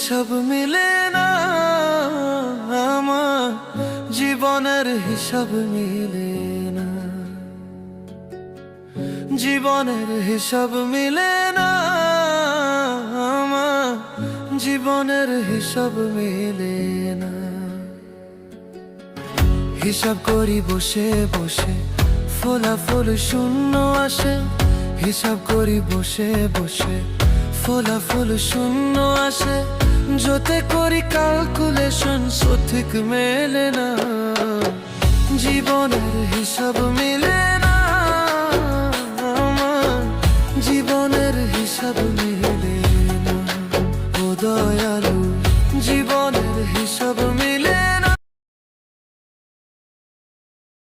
হিসাব মিলে না, আমার জীবনের হিসাব মিলে না, জীবনের হিসাব মিলে না, আমার জীবনের হিসাব মিলে না। হিসাব করি বসে বসে, ফলাফল শূন্য আসে। হিসাব করি বসে বসে, ফলাফল শূন্য আসে। যতে করি ক্যালকুলেশন সঠিক মেলে না, জীবনের হিসাব মিলে না, আমার জীবনের হিসাব মিলে না। ও দয়ালু, জীবনের হিসাব